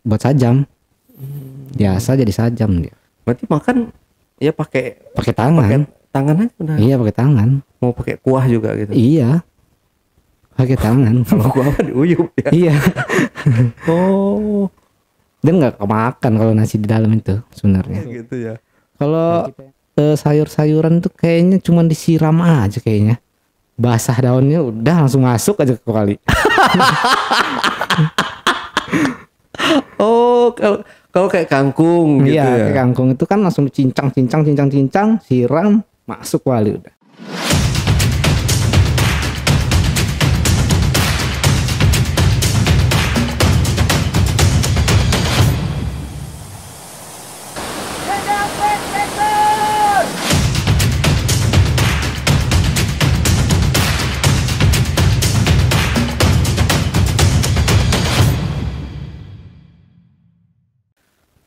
buat sajam. Biasa jadi sajam dia. Berarti makan ya pakai Tangan. pakai tangan aja udah. Iya, pakai tangan. Mau pakai kuah juga gitu. Iya. Pakai tangan. Kalau kuah apa diuyup ya. Iya. Oh, Dan nggak kemakan kalau nasi di dalam itu sebenarnya. gitu ya. Kalau sayur-sayuran tuh kayaknya cuma disiram aja kayaknya. Basah daunnya udah langsung masuk aja ke kali. Oh, kalau kayak kangkung gitu Iya, ya. kayak kangkung itu kan langsung cincang, siram, masuk kali udah.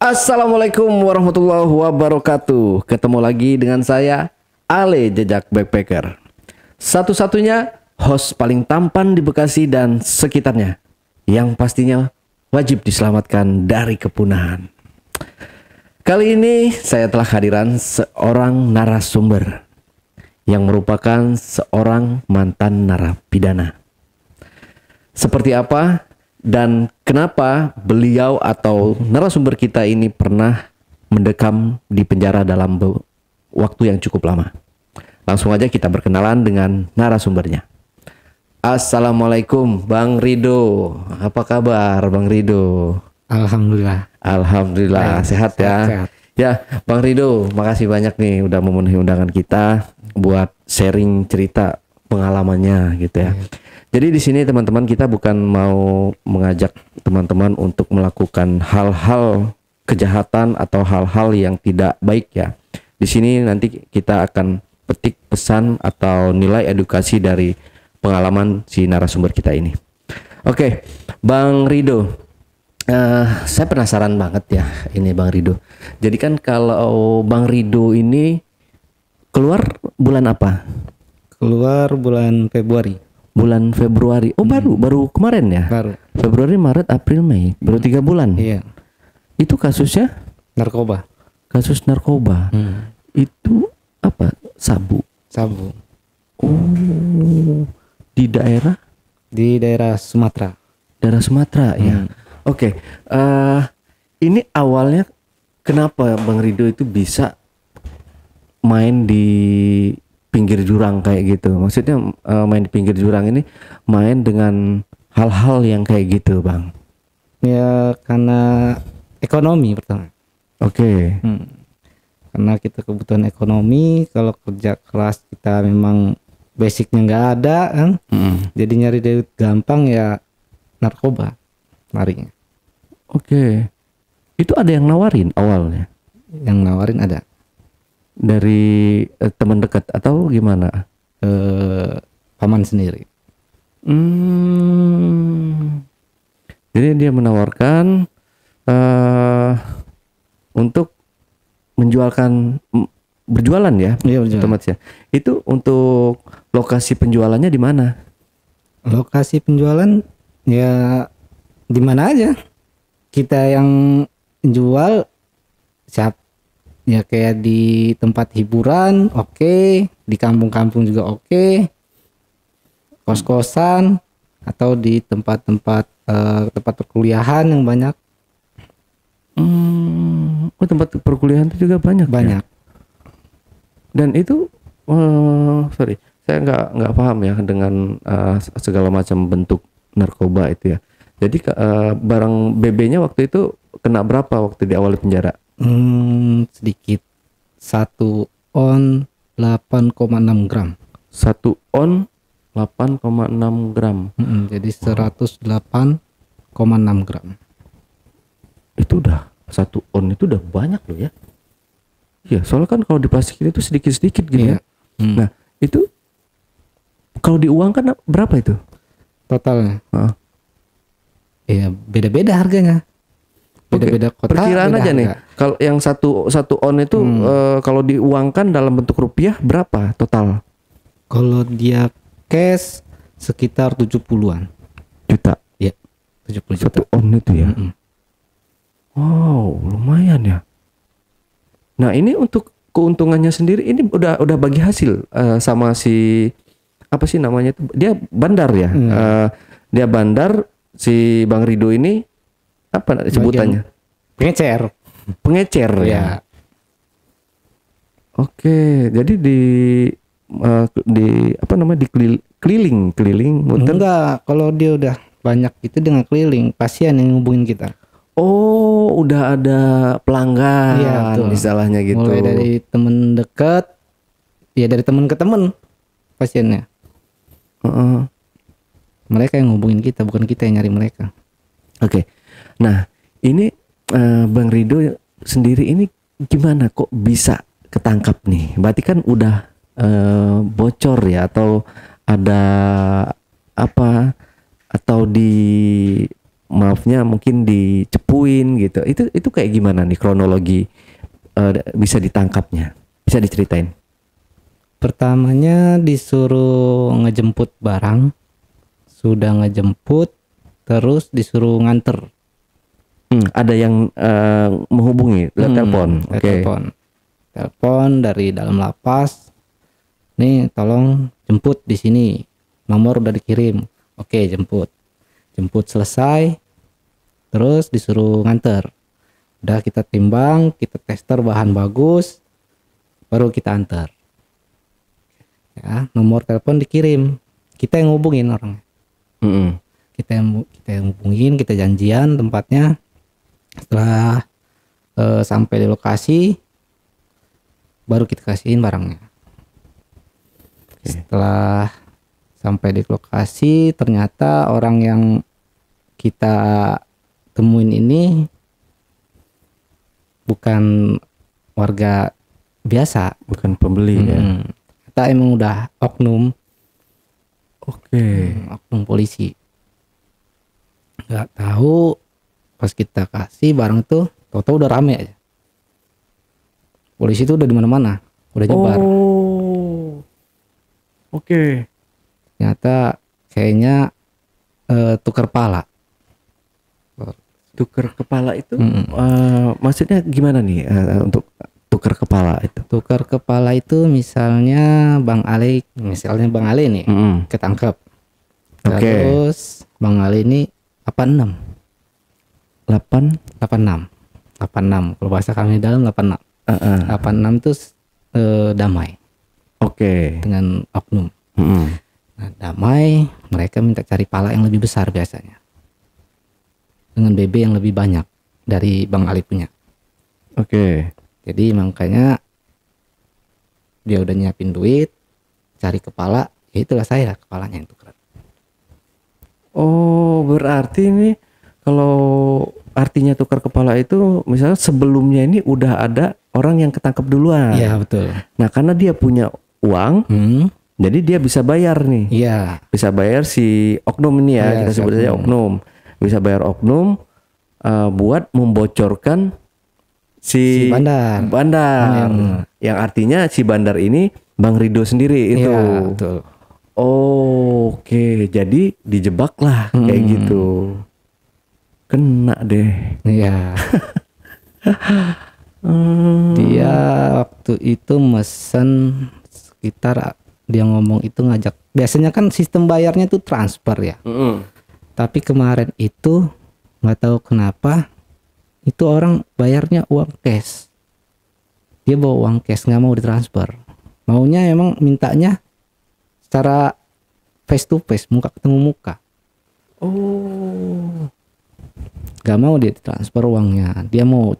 Assalamualaikum warahmatullahi wabarakatuh. Ketemu lagi dengan saya Ale Jejak Backpacker. Satu-satunya host paling tampan di Bekasi dan sekitarnya, yang pastinya wajib diselamatkan dari kepunahan. Kali ini saya telah kehadiran seorang narasumber yang merupakan seorang mantan narapidana. Seperti apa dan kenapa beliau atau narasumber kita ini pernah mendekam di penjara dalam waktu yang cukup lama? Langsung aja kita berkenalan dengan narasumbernya. Assalamualaikum Bang Rido. Apa kabar Bang Rido? Alhamdulillah. Alhamdulillah sehat ya. Sehat. Ya Bang Rido, makasih banyak nih udah memenuhi undangan kita buat sharing cerita pengalamannya gitu ya. Jadi di sini teman-teman, kita bukan mau mengajak teman-teman untuk melakukan hal-hal kejahatan atau hal-hal yang tidak baik ya. Di sini nanti kita akan petik pesan atau nilai edukasi dari pengalaman si narasumber kita ini. Oke, Bang Rido, saya penasaran banget ya ini Bang Rido. Jadi kan kalau Bang Rido ini keluar bulan apa? Keluar bulan Februari. Bulan Februari. Oh baru kemarin ya? Baru. Februari, Maret, April, Mei. Baru 3 bulan. Iya. Itu kasusnya? Narkoba. Kasus narkoba. Itu apa? Sabu. Oh, di daerah? Di daerah Sumatera. Daerah Sumatera ya. Oke. Ini awalnya kenapa Bang Rido itu bisa main di pinggir jurang kayak gitu? Maksudnya main di pinggir jurang ini main dengan hal-hal yang kayak gitu Bang? Ya karena ekonomi pertama. Oke. Karena kita kebutuhan ekonomi, kalau kerja keras kita memang basicnya nggak ada kan, jadi nyari duit gampang ya narkoba larinya. Oke. Itu ada yang nawarin awalnya? Yang nawarin ada. Dari teman dekat atau gimana? Paman sendiri. Jadi dia menawarkan untuk berjualan ya? Iya, berjualan. Otomatis ya. Itu untuk lokasi penjualannya di mana? Lokasi penjualan ya di mana aja. Kita yang jual siap ya, kayak di tempat hiburan oke, di kampung-kampung juga oke, kos-kosan atau di tempat-tempat tempat perkuliahan yang banyak. Oh, tempat perkuliahan itu juga banyak. Ya? Dan itu sorry, saya nggak paham ya dengan segala macam bentuk narkoba itu ya. Jadi barang BB-nya waktu itu kena berapa waktu di awal penjara? Sedikit. 1 on 8,6 gram. 1 on 8,6 gram. Jadi 108,6 gram. Itu udah 1 on itu udah banyak loh ya. Iya, soalnya kan kalau diplastikin itu sedikit-sedikit gitu ya. Nah, itu kalau diuangkan berapa itu? Totalnya? Ya beda-beda harganya. Beda-beda kota. Perkiraan aja harga. nih. Kalau yang satu on itu kalau diuangkan dalam bentuk rupiah berapa total? Kalau dia cash sekitar 70-an Juta. ya. 70 juta. 1 on itu ya. Wow, lumayan ya. Nah, ini untuk keuntungannya sendiri ini udah bagi hasil sama si apa sih namanya itu? Dia bandar ya. Dia bandar si Bang Rido ini apa sebutannya? Pengecer. Pengecer ya. Ya. Oke, jadi di apa namanya keliling muter. Enggak, kalau dia udah banyak itu dengan keliling, pasien yang ngubungin kita. Oh, udah ada pelanggan, Iya, betul. istilahnya gitu. Mulai dari temen dekat, ya dari temen ke temen pasiennya. Heeh. Mereka yang ngubungin kita, bukan kita yang nyari mereka. Oke. Nah, ini Bang Rido sendiri ini gimana kok bisa ketangkap nih? Berarti kan udah bocor ya, atau ada apa, atau maafnya mungkin dicepuin gitu. Itu kayak gimana nih kronologi bisa ditangkapnya? Bisa diceritain? Pertamanya disuruh ngejemput barang, sudah ngejemput, terus disuruh nganter. Ada yang menghubungi lewat telepon. Oke. Telepon dari dalam lapas. Nih, tolong jemput di sini. Nomor udah dikirim. Oke, jemput. Jemput selesai. Terus disuruh nganter. Udah kita timbang, kita tester bahan bagus, baru kita antar. Ya, nomor telepon dikirim. Kita yang ngubungin orangnya. Kita yang hubungin, kita janjian tempatnya. Setelah sampai di lokasi, baru kita kasihin barangnya. Setelah sampai di lokasi, ternyata orang yang kita temuin ini bukan warga biasa, Bukan pembeli ya. kita emang udah oknum. Oke. Oknum polisi. Nggak tahu pas kita kasih barang itu, tahu-tahu udah rame aja. Polisi itu udah di mana-mana, udah nyebar. Oh. Oke. Ternyata kayaknya tukar pala. Tukar kepala itu maksudnya gimana nih untuk tukar kepala itu? Tukar kepala itu misalnya Bang Ale nih ketangkep. Oke. Terus Bang Ale ini 86. 86. Kalau bahasa kami dalam 86. 86 itu damai Oke. dengan oknum. Nah, damai, mereka minta cari pala yang lebih besar biasanya. Dengan BB yang lebih banyak dari Bang Ali punya. Oke. Jadi makanya dia udah nyiapin duit, cari kepala, ya itulah saya kepalanya yang tukeran. Oh, berarti ini kalau artinya tukar kepala itu misalnya sebelumnya ini udah ada orang yang ketangkep duluan. Iya, betul. Nah, karena dia punya uang, jadi dia bisa bayar nih. Iya. Bisa bayar si oknum ini ya, Iya, kita si sebut saja oknum. Bisa bayar oknum buat membocorkan si bandar. Yang artinya si bandar ini Bang Rido sendiri itu. Iya, betul. Oh, oke. Jadi dijebak lah kayak gitu. Kena deh. Iya. Dia waktu itu mesen sekitar, dia ngomong itu ngajak. Biasanya kan sistem bayarnya tuh transfer ya. Tapi kemarin itu nggak tahu kenapa itu orang bayarnya uang cash. Dia bawa uang cash, nggak mau ditransfer. Maunya emang mintanya secara face to face, muka ketemu muka. Oh. Gak mau dia ditransfer uangnya. Dia mau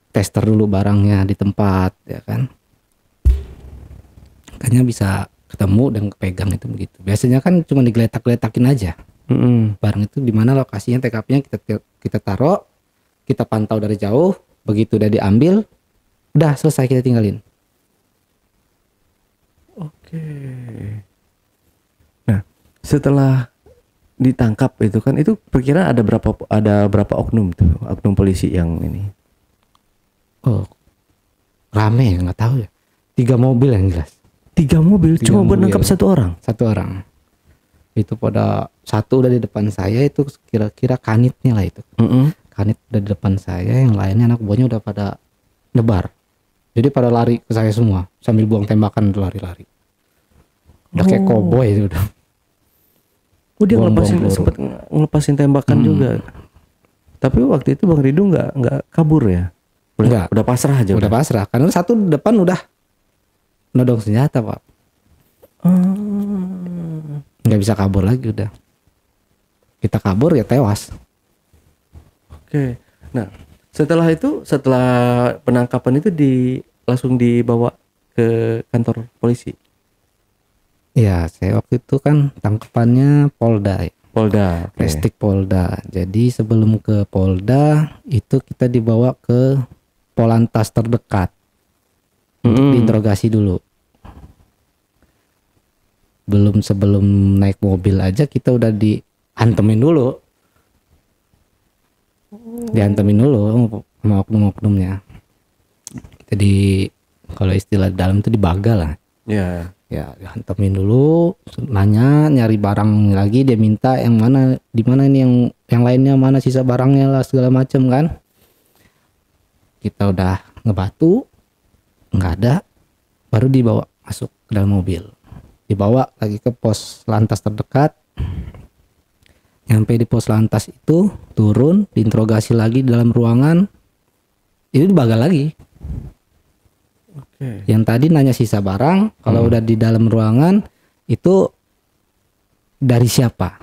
tester dulu barangnya di tempat, ya kan. Makanya bisa ketemu dan pegang itu begitu. Biasanya kan cuma digeletak-geletakin aja. Barang itu di mana lokasinya, TKP-nya kita taruh, kita pantau dari jauh, begitu udah diambil, udah selesai kita tinggalin. Oke. Nah, setelah ditangkap itu kan, itu perkiraan ada berapa oknum tuh, oknum polisi yang ini? Oh, rame, nggak tahu ya. 3 mobil yang jelas. 3 mobil cuma buat mobil. nangkap 1 orang. 1 orang. Itu pada satu udah di depan saya, itu kira-kira kanitnya lah itu. kanit udah di depan saya, yang lainnya anak buahnya udah pada nebar. Jadi pada lari ke saya semua sambil buang tembakan, lari-lari. Udah kayak koboi itu udah. Oh, dia Buang-buang peluru. sempet ngelepasin tembakan juga. Tapi waktu itu Bang Ridho nggak kabur ya? Nggak. Udah pasrah aja. Udah pasrah karena satu depan udah nodong senjata, Pak. Nggak bisa kabur lagi udah. Kita kabur ya tewas. Oke. Nah, setelah penangkapan itu langsung dibawa ke kantor polisi. Ya, saya waktu itu kan tangkapannya Polda ya. Polda. Oke. Restik Polda. Jadi sebelum ke Polda itu kita dibawa ke Polantas terdekat untuk diinterogasi dulu. Sebelum naik mobil aja kita udah dihantemin dulu. Dihantemin dulu sama oknum-oknumnya. Jadi kalau istilah dalam itu dibagal lah. Ya. Ya dihantemin dulu, nanya, nyari barang lagi, dia minta yang mana, di mana ini yang lainnya mana, sisa barangnya lah segala macam kan. Kita udah ngebatu, nggak ada, baru dibawa masuk ke dalam mobil, dibawa lagi ke pos lantas terdekat. Sampai di pos lantas itu turun, diinterogasi lagi di dalam ruangan, itu dibagal lagi. Oke. Yang tadi nanya sisa barang, kalau udah di dalam ruangan itu dari siapa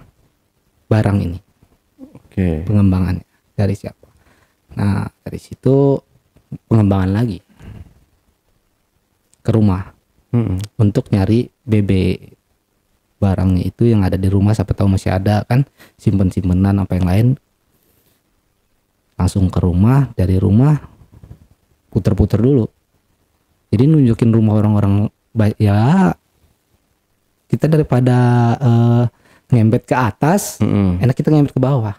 barang ini, pengembangannya dari siapa. Nah dari situ pengembangan lagi ke rumah untuk nyari BB barangnya itu yang ada di rumah, siapa tahu masih ada kan, simpen-simpenan apa yang lain. Langsung ke rumah, dari rumah puter-puter dulu. Jadi nunjukin rumah orang-orang ya, kita daripada ngembet ke atas, enak kita ngembet ke bawah.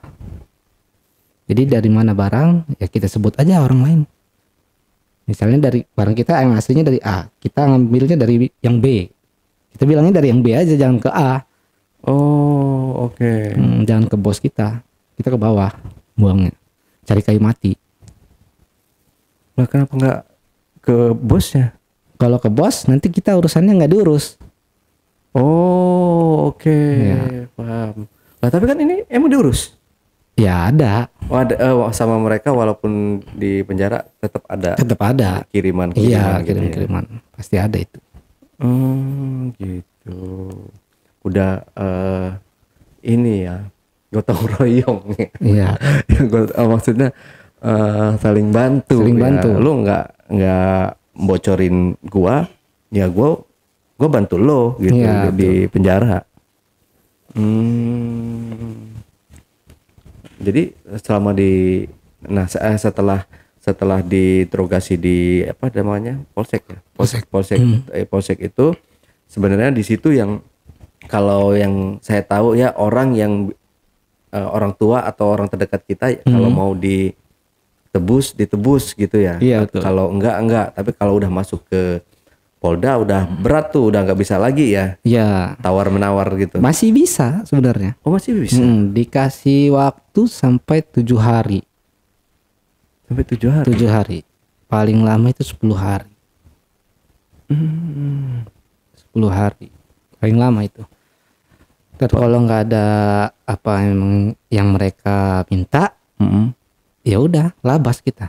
Jadi dari mana barang ya kita sebut aja orang lain. Misalnya dari barang kita yang aslinya dari A, kita ngambilnya dari yang B. Kita bilangnya dari yang B aja, jangan ke A. Oh, oke. Jangan ke bos kita ke bawah buangnya. Cari kayu mati. Nah, kenapa nggak ke bosnya? Kalau ke bos nanti kita urusannya nggak diurus. Oh, oke. Ya. Paham. Nah, tapi kan ini emang diurus? Ya ada. Oh, ada sama mereka walaupun di penjara tetap ada. Tetap ada. Kiriman. Iya, gitu kirim-kiriman. Pasti ada itu. Gitu. Udah ini ya, gotong royong. Iya. Maksudnya saling bantu. Saling ya. bantu. Lu nggak bocorin gua, ya gua bantu lo gitu Iya, di penjara. Jadi selama setelah diinterogasi di apa namanya, polsek ya, polsek itu sebenarnya di situ yang kalau yang saya tahu ya, orang yang orang tua atau orang terdekat kita kalau mau ditebus gitu ya. Iya, betul. Kalau enggak, tapi kalau udah masuk ke Polda udah berat tuh, udah nggak bisa lagi ya. Iya. Tawar menawar gitu. Masih bisa sebenarnya. Oh, masih bisa. Dikasih waktu sampai 7 hari. Sampai 7 hari. 7 hari. Paling lama itu 10 hari. 10 hari. Paling lama itu. Terus kalau nggak ada apa yang mereka minta, ya udah labas kita.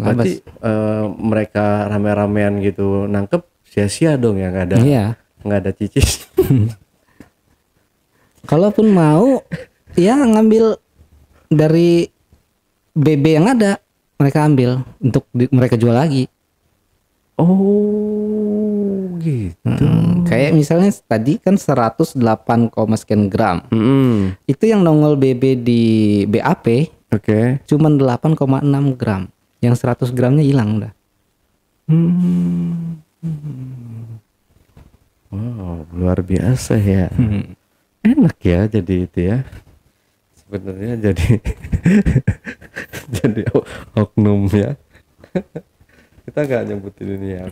Berarti mereka rame-ramean gitu nangkep sia-sia dong ya, nggak ada cicis. Kalaupun mau ya ngambil dari BB yang ada, mereka ambil untuk mereka jual lagi. Oh gitu. Kayak misalnya tadi kan 108, sekian gram. Itu yang nongol BB di BAP. Oke. Cuman 8,6 gram. Yang 100 gramnya hilang udah. Wow, luar biasa ya. Enak ya jadi itu ya. Sebenarnya jadi jadi oknum ya. Kita nggak nyebutin ini ya.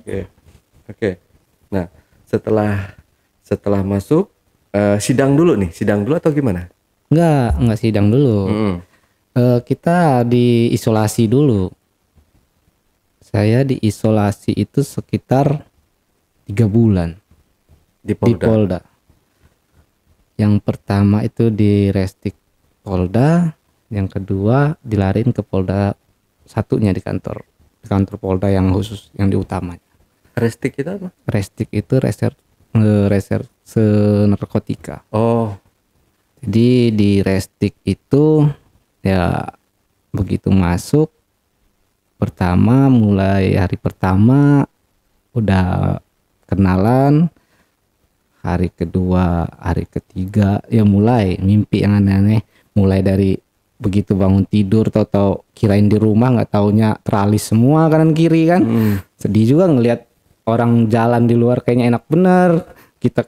Oke. Nah, setelah masuk sidang dulu atau gimana? Enggak sidang dulu. Kita diisolasi dulu. Saya diisolasi itu sekitar 3 bulan Di di Polda. Polda. Yang pertama itu di Restik Polda, yang kedua dilariin ke Polda satunya di kantor Polda yang khusus yang di utamanya. Restik itu apa? Restik itu reserse narkotika. Oh, Jadi di Restik itu ya begitu masuk mulai hari pertama udah kenalan, hari kedua, hari ketiga ya mulai mimpi yang aneh-aneh, mulai dari begitu bangun tidur tahu kirain di rumah, nggak taunya teralis semua kanan kiri kan. Sedih juga ngelihat orang jalan di luar kayaknya enak bener, kita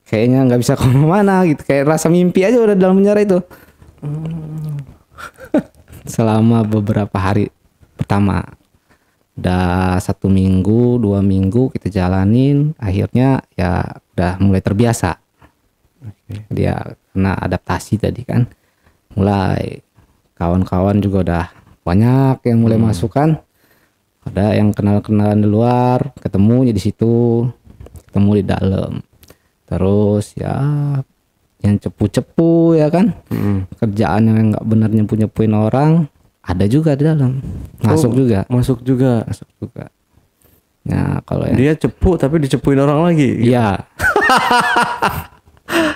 kayaknya nggak bisa kemana-mana gitu, kayak rasa mimpi aja udah dalam penjara itu. Selama beberapa hari pertama, udah 1 minggu 2 minggu kita jalanin, akhirnya ya udah mulai terbiasa. Dia kena adaptasi tadi kan, mulai kawan-kawan juga udah banyak yang mulai masuk kan, ada yang kenal-kenalan di luar, ketemunya di situ, ketemu di dalam, terus ya yang cepu-cepu ya kan, kerjaan yang nggak benar nyepu-nyepuin orang ada juga di dalam, masuk juga. Nah kalau yang dia cepu tapi dicepuin orang lagi. iya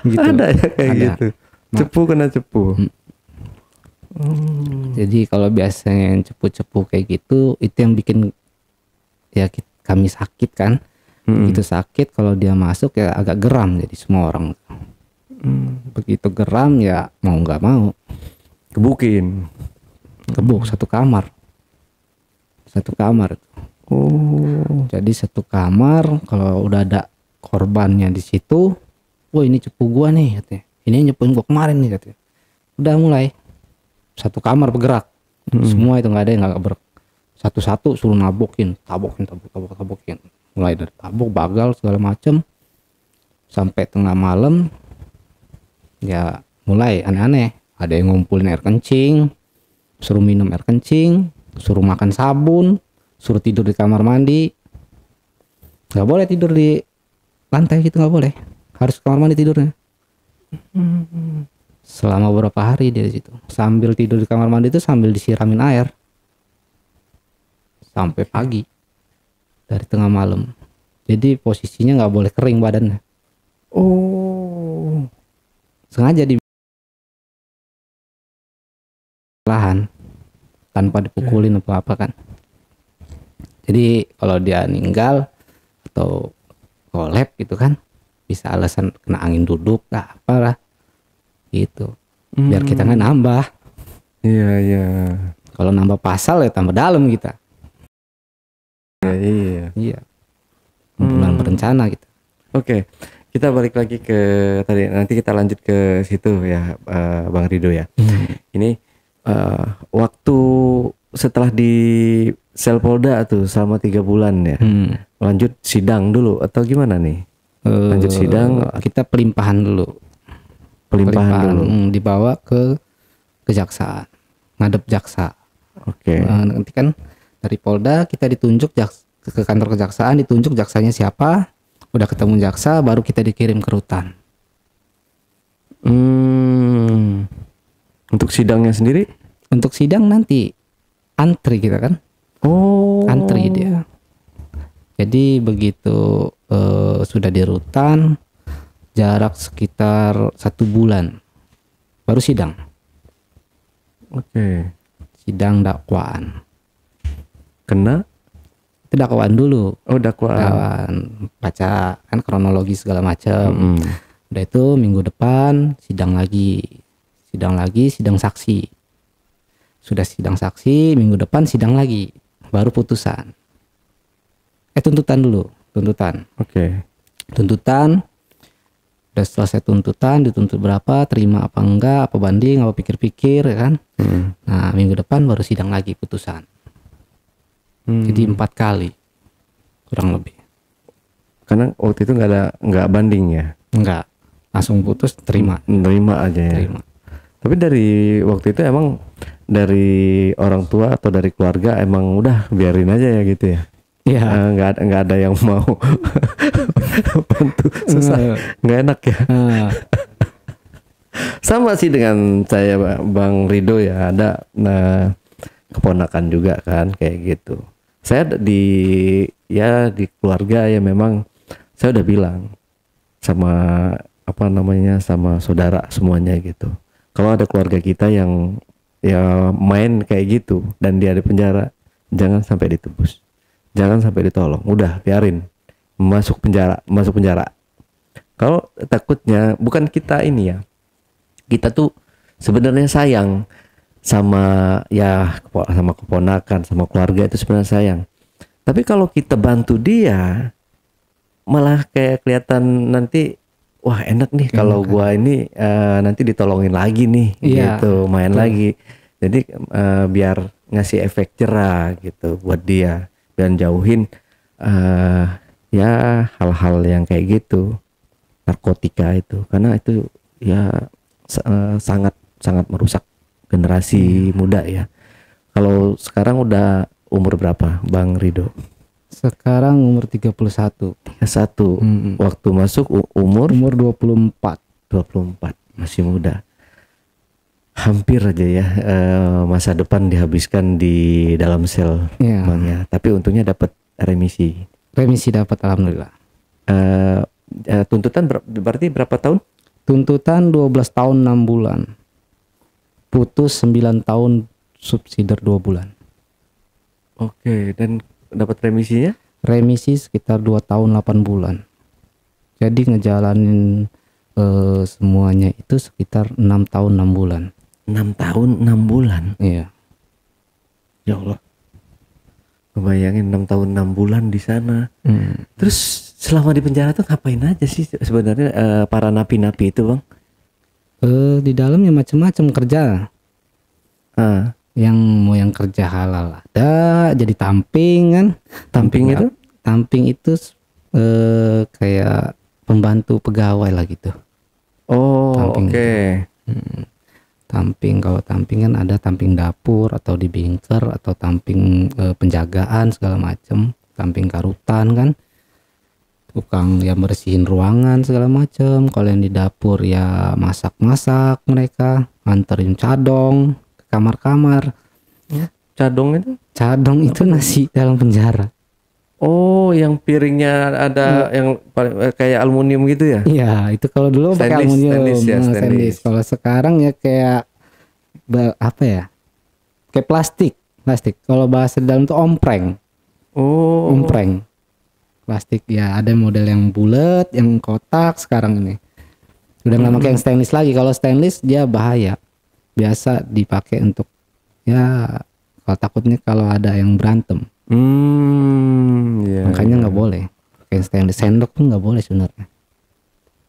gitu. Ada ya kayak Ada. gitu. Cepu kena cepu. Jadi kalau biasanya yang cepu-cepu kayak gitu, itu yang bikin ya kami sakit kan. Begitu sakit kalau dia masuk ya agak geram, jadi semua orang begitu geram ya mau nggak mau Kebukin. gebuk satu kamar. Oh. Jadi satu kamar, kalau udah ada korbannya di situ, wah ini cepu gua nih katanya, ini nyepuin gua kemarin nih katanya. Udah mulai satu kamar bergerak, semua itu nggak ada yang nggak bergerak, satu-satu suruh tabokin, mulai dari tabok, bagal segala macem, sampai tengah malam ya mulai aneh-aneh, ada yang ngumpulin air kencing, suruh minum air kencing, suruh makan sabun, suruh tidur di kamar mandi. Nggak boleh tidur di lantai gitu, nggak boleh, harus kamar mandi tidurnya. Selama beberapa hari dia di situ, sambil tidur di kamar mandi itu sambil disiramin air sampai pagi, dari tengah malam. Jadi posisinya nggak boleh kering badannya. Oh. Sengaja di lahan tanpa dipukulin apa kan. Jadi kalau dia meninggal atau kolep gitu kan, bisa alasan kena angin duduk lah apalah gitu, biar kita nggak nambah. Iya. Kalau nambah pasal ya tambah dalam kita. Iya. Pembunuhan berencana gitu. Oke. Kita balik lagi ke tadi, nanti kita lanjut ke situ ya, Bang Rido ya. Ini waktu setelah di sel Polda tuh selama 3 bulan ya, lanjut sidang dulu atau gimana nih? Lanjut sidang, kita pelimpahan dulu. Dibawa ke kejaksaan, ngadep jaksa. Oke. Nanti kan dari Polda kita ditunjuk ke kantor kejaksaan, ditunjuk jaksanya siapa, udah ketemu jaksa baru kita dikirim ke rutan. Untuk sidangnya sendiri? Untuk sidang nanti antri kita kan. Antri dia. Jadi begitu sudah di rutan, jarak sekitar 1 bulan baru sidang. Oke. Sidang dakwaan. Kena? Itu dakwaan dulu. Oh, dakwaan. Baca kan kronologi segala macam. Udah itu minggu depan sidang lagi, sidang saksi. Sudah sidang saksi, minggu depan sidang lagi, baru putusan. Tuntutan dulu, tuntutan. Oke. Tuntutan, udah selesai tuntutan, dituntut berapa, terima apa enggak, apa banding, apa pikir-pikir ya kan. Nah minggu depan baru sidang lagi putusan. Jadi 4 kali kurang lebih. Karena waktu itu nggak banding ya? Enggak, langsung putus, terima. Nerima aja ya. Terima. Tapi dari waktu itu emang dari orang tua atau dari keluarga emang udah biarin aja ya gitu ya. Iya. Nggak ada yang mau bantu, susah, nggak enak ya. Sama sih dengan saya Bang Rido ya, ada keponakan juga kan kayak gitu. Saya di keluarga ya memang saya udah bilang sama sama saudara semuanya gitu. Kalau ada keluarga kita yang ya main kayak gitu dan dia di penjara, jangan sampai ditebus. Jangan sampai ditolong. Udah biarin masuk penjara. Kalau takutnya bukan kita ini ya. Kita tuh sebenarnya sayang sama keponakan, sama keluarga itu sebenarnya sayang. Tapi kalau kita bantu dia malah kayak kelihatan nanti wah enak nih kalau gua ini nanti ditolongin lagi nih gitu, main lagi. Jadi biar ngasih efek jerah gitu buat dia dan jauhin ya hal-hal yang kayak gitu, narkotika itu, karena itu ya sangat merusak generasi muda ya. Kalau sekarang udah umur berapa Bang Rido? Sekarang umur 31. 31. Waktu masuk umur 24. 24. Masih muda. Hampir aja ya masa depan dihabiskan di dalam sel Bang ya. Tapi untungnya dapat remisi. Remisi dapat alhamdulillah. Tuntutan berarti berapa tahun? Tuntutan 12 tahun 6 bulan. Putus 9 tahun subsidiar 2 bulan. Oke, dan dapat remisinya? Remisi sekitar 2 tahun 8 bulan. Jadi ngejalanin semuanya itu sekitar 6 tahun 6 bulan. 6 tahun 6 bulan? Iya. Ya Allah. Kebayangin 6 tahun 6 bulan di sana. Terus selama di penjara tuh ngapain aja sih sebenarnya para napi-napi itu Bang? Di dalamnya macam-macam kerja. Yang kerja halal ada, jadi tamping kan. Tamping itu kayak pembantu pegawai lah gitu. Oh oke. Tamping, kalau tamping kan ada tamping dapur atau di bingker atau tamping penjagaan segala macam, tamping karutan kan, tukang yang bersihin ruangan segala macam. Kalau yang di dapur ya masak-masak, mereka nganterin cadong ke kamar-kamar. Cadong itu nasi dalam penjara. Oh, yang piringnya ada yang kayak aluminium gitu ya? Iya, itu kalau dulu pakai aluminium. Stainless. Kalau sekarang ya kayak apa ya? Kayak plastik. Kalau bahasa dalam tuh ompreng. Oh. Ompreng. Plastik ya, ada model yang bulat, yang kotak sekarang ini. Udah nggak pakai yang stainless lagi. Kalau stainless dia bahaya. Biasa dipakai untuk ya kalau takutnya kalau ada yang berantem. Makanya nggak boleh pakai stainless. Sendok pun nggak boleh sebenarnya.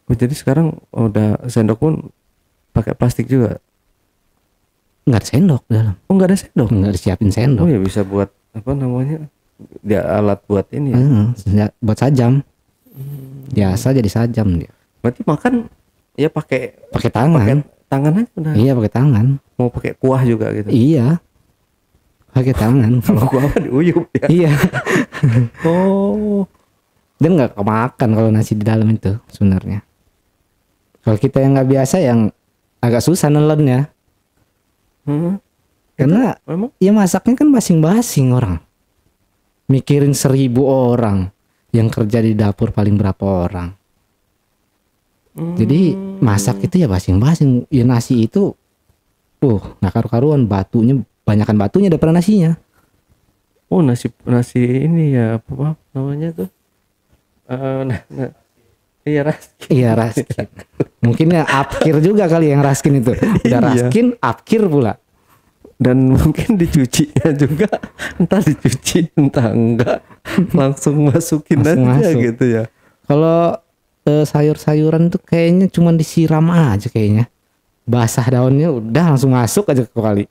Oh, jadi sekarang udah sendok pun pakai plastik juga? Nggak ada sendok dalam. Oh, nggak ada sendok? Nggak disiapin sendok. Oh ya, bisa buat apa namanya? Dia alat buat ini ya? Buat sajam. Biasa jadi sajam dia. Berarti makan ya pakai tangan. Pakai tangan aja udah. Iya, pakai tangan. Mau pakai kuah juga gitu? Iya, pakai tangan. Kalau kuah apa diuyup ya? Iya. Oh. Dan nggak kemakan kalau nasi di dalam itu sebenarnya. Kalau kita yang nggak biasa, yang agak susah nelennya. Karena ya masaknya kan basing-basing orang. Mikirin 1000 orang yang kerja di dapur paling berapa orang. Jadi masak itu ya basing-basing. Ya nasi itu nggak karu-karuan, batunya banyakan batunya daripada nasinya. Oh, nasi ini ya apa namanya tuh? Iya raskin. Mungkin ya apkir juga kali yang raskin itu. Udah raskin, apkir pula. Dan mungkin dicucinya juga, entah dicuci entah enggak, langsung masukin aja gitu ya. Kalau sayur-sayuran tuh kayaknya cuma disiram aja kayaknya. Basah daunnya udah langsung masuk aja ke kali.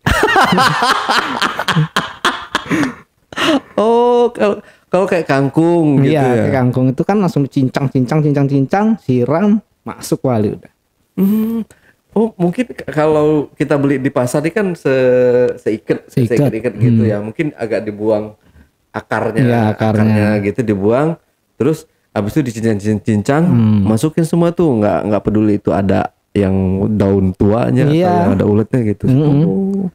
Oh, kalau kayak kangkung gitu ya. Iya, kayak kangkung itu kan langsung cincang, siram, masuk kali udah. Oh mungkin kalau kita beli di pasar ini kan seikat gitu ya, mungkin agak dibuang akarnya, Iya, akarnya. gitu dibuang, terus habis itu dicincang-cincang, masukin semua tuh, nggak peduli itu ada yang daun tuanya atau Iya. yang ada uletnya gitu. Oh.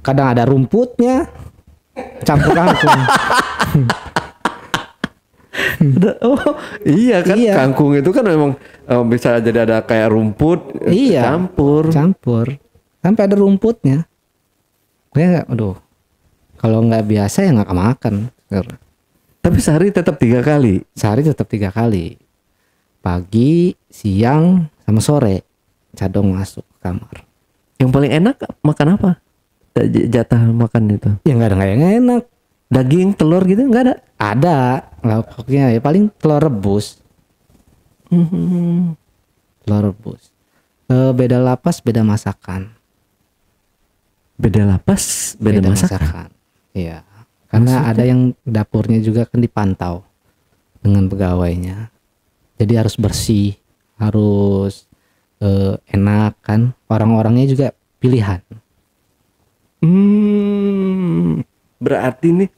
Kadang ada rumputnya, campur kangkung. Oh iya kan, Iya. kangkung itu kan memang bisa jadi ada kayak rumput, Iya. campur. Sampai ada rumputnya. Kayak, aduh. Kalau nggak biasa ya nggak kemakan. Tapi sehari tetap 3 kali. Sehari tetap 3 kali. Pagi, siang, sama sore. Cadong masuk ke kamar. Yang paling enak makan apa? Jatah makan itu. Ya nggak ada yang enak. Daging, telur gitu nggak ada? Ada. Lauknya ya paling telur rebus. Telur rebus. Beda lapas, beda masakan. Beda lapas, beda masakan. Iya. Karena ada yang dapurnya juga kan dipantau dengan pegawainya. Jadi harus bersih, harus enak kan. Orang-orangnya juga pilihan. Berarti nih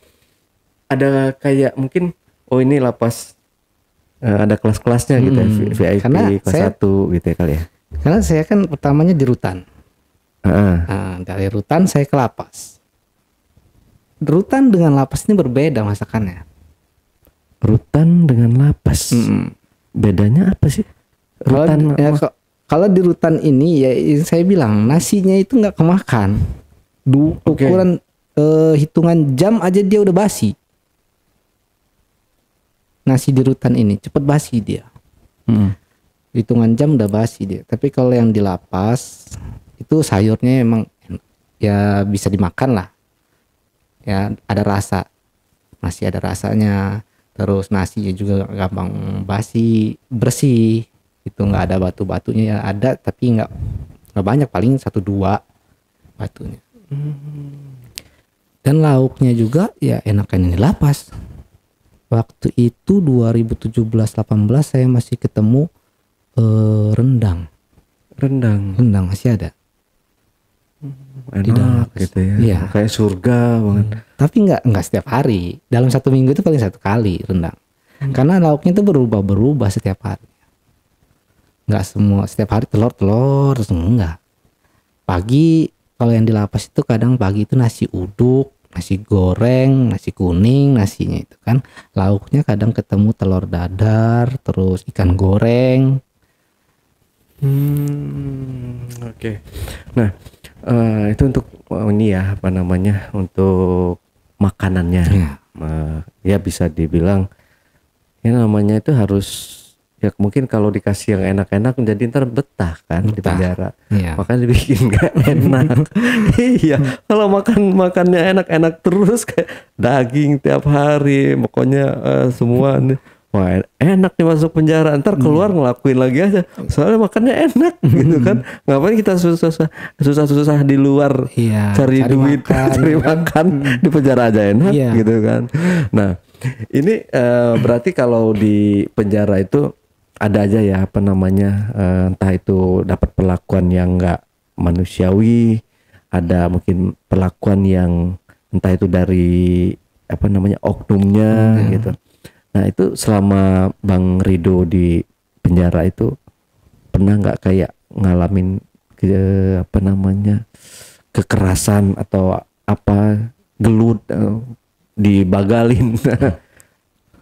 ada kayak mungkin ini lapas ada kelas-kelasnya gitu ya, VIP Karena kelas 1 gitu ya kali ya. Karena saya kan pertamanya di rutan. Nah, dari rutan saya ke lapas. Rutan dengan lapas ini berbeda masakannya. Rutan dengan lapas. Bedanya apa sih? Rutan Kalau di rutan ini ya saya bilang nasinya itu nggak kemakan. Ukuran hitungan jam aja dia udah basi. Nasi di rutan ini cepet basi dia. Hitungan jam udah basi dia. Tapi kalau yang di lapas itu sayurnya emang ya bisa dimakan lah. Ya ada rasa. Masih ada rasanya. Terus nasinya juga gampang basi, bersih. Itu nggak ada batu-batunya, ya ada tapi nggak banyak, paling 1-2 batunya. Dan lauknya juga ya enakan yang di lapas. Waktu itu 2017-18 saya masih ketemu rendang masih ada. Enak gitu ya. Iya. Kayak surga banget. Tapi nggak setiap hari. Dalam 1 minggu itu paling 1 kali rendang. Karena lauknya itu berubah setiap hari. Nggak semua setiap hari telur enggak. Pagi kalau yang di lapas itu kadang pagi itu nasi uduk, nasi goreng, nasi kuning, nasinya itu kan. Lauknya kadang ketemu telur dadar, terus ikan goreng. Oke. Nah, itu untuk ini ya apa namanya, untuk makanannya. Ya bisa dibilang ya namanya itu harus ya mungkin kalau dikasih yang enak-enak jadi ntar betah kan di penjara. Makanya dibikin gak enak. Iya, kalau makannya enak-enak terus kayak daging tiap hari, pokoknya semua nih. Wah enak nih masuk penjara, ntar keluar ngelakuin lagi aja soalnya makannya enak gitu kan. Ngapain kita susah di luar cari duit cari makan di penjara aja enak gitu kan. Nah ini berarti kalau di penjara itu ada aja ya apa namanya, entah itu dapat perlakuan yang nggak manusiawi, ada mungkin perlakuan yang entah itu dari apa namanya oknumnya gitu. Nah itu selama Bang Rido di penjara itu pernah nggak kayak ngalamin apa namanya kekerasan atau apa, gelut, dibagalin?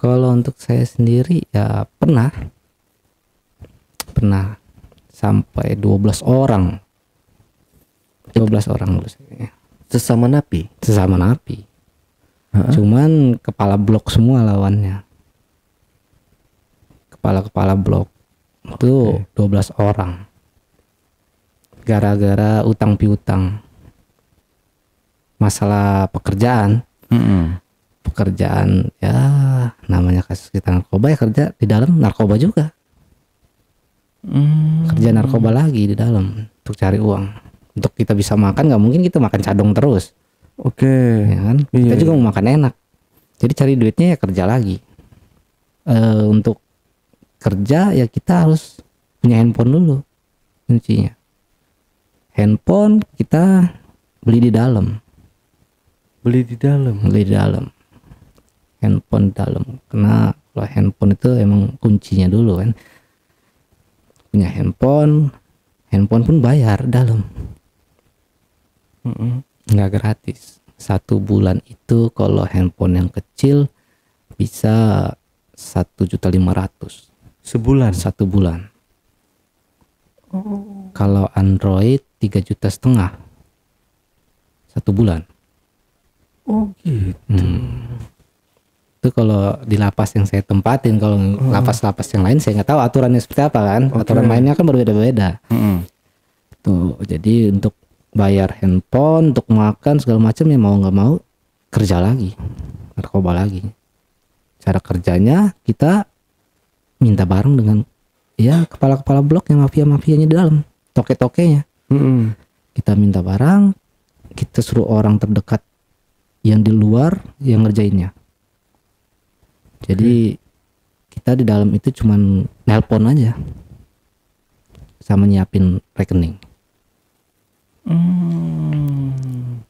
Kalau untuk saya sendiri ya pernah sampai 12 orang. 12 orang dulu saya. Sesama napi? Sesama napi. Cuman kepala blok semua lawannya. Kepala blok. Itu 12 orang. Gara-gara utang piutang. Masalah pekerjaan. Pekerjaan ya namanya kasus kita narkoba, ya kerja di dalam narkoba juga. Kerja narkoba lagi di dalam untuk cari uang. Untuk kita bisa makan, nggak mungkin kita makan cadong terus. Ya kan? Kita juga mau makan enak. Jadi cari duitnya ya kerja lagi. Untuk kerja ya kita harus punya handphone dulu kuncinya. Handphone kita beli di dalam. Beli di dalam. Handphone di dalam. Karena kalau handphone itu emang kuncinya dulu kan. Punya handphone pun bayar dalam. Nggak gratis. 1 bulan itu kalau handphone yang kecil bisa 1.500.000 Sebulan. 1 bulan. Kalau Android 3,5 juta 1 bulan. Oh gitu. Itu kalau di lapas yang saya tempatin. Kalau lapas-lapas yang lain saya nggak tahu aturannya seperti apa kan. Aturan mainnya kan berbeda-beda. Tuh, jadi untuk bayar handphone, untuk makan segala macam ya mau nggak mau kerja lagi, narkoba lagi. Cara kerjanya kita minta bareng dengan ya kepala-kepala blok yang mafia-mafianya di dalam, toke-tokenya. Kita minta barang, kita suruh orang terdekat yang di luar yang ngerjainnya. Jadi kita di dalam itu cuman nelpon aja sama nyiapin rekening.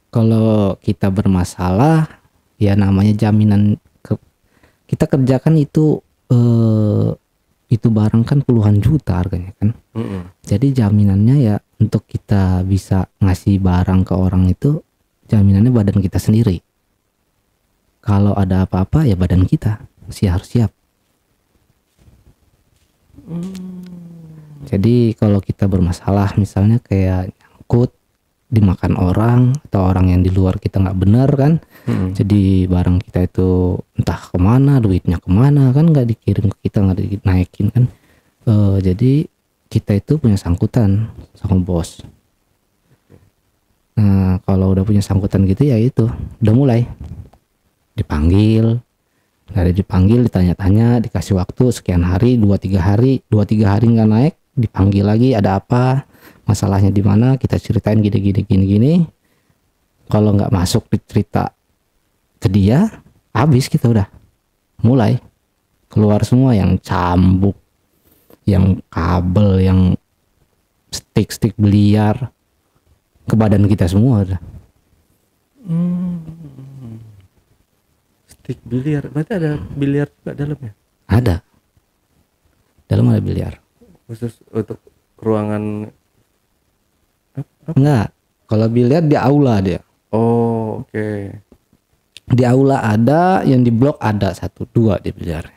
Kalau kita bermasalah ya namanya jaminan kita kerjakan itu barang kan puluhan juta harganya kan. Jadi jaminannya ya untuk kita bisa ngasih barang ke orang itu jaminannya badan kita sendiri. Kalau ada apa-apa ya badan kita harus siap. Jadi kalau kita bermasalah misalnya kayak nyangkut dimakan orang atau orang yang di luar kita nggak benar kan, jadi barang kita itu entah kemana, duitnya kemana kan nggak dikirim ke kita, nggak dinaikin kan. Jadi kita itu punya sangkutan sama bos. Nah kalau udah punya sangkutan gitu ya itu udah mulai dipanggil, ditanya-tanya, dikasih waktu sekian hari, 2-3 hari nggak naik, dipanggil lagi ada apa, masalahnya di mana, kita ceritain gini. Kalau nggak masuk dicerita ke dia, habis kita udah mulai keluar semua yang cambuk, yang kabel, yang stick biliar ke badan kita semua udah. Stick biliar, berarti ada biliar juga dalamnya? Ada, dalam ada biliar. Khusus untuk ruangan? Enggak, kalau biliar di aula dia. Oh oke. Di aula ada, yang di blok ada 1-2 di biliar.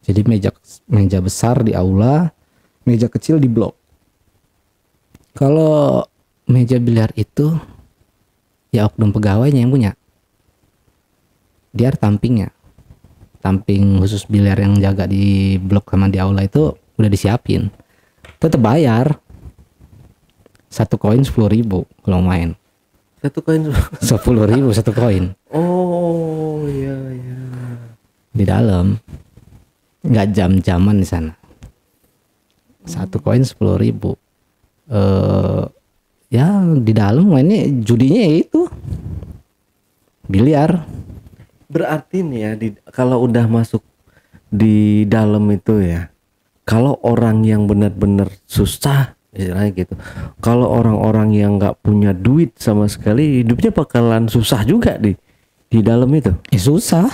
Jadi meja besar di aula, meja kecil di blok. Kalau meja biliar itu ya oknum pegawainya yang punya. Dia ada tampingnya. Tamping khusus biliar yang jaga di blok sama di aula itu udah disiapin. Tetap bayar. 1 koin 10.000 kalau main. 1 koin 10.000 1 koin. Oh iya. Di dalam. Nggak jam-jaman di sana. 1 koin 10.000. Ya di dalam mainnya judinya itu biliar. Berarti nih ya kalau udah masuk di dalam itu ya, kalau orang yang benar-benar susah istilahnya gitu, kalau orang-orang yang nggak punya duit sama sekali hidupnya bakalan susah juga di dalam itu. Susah.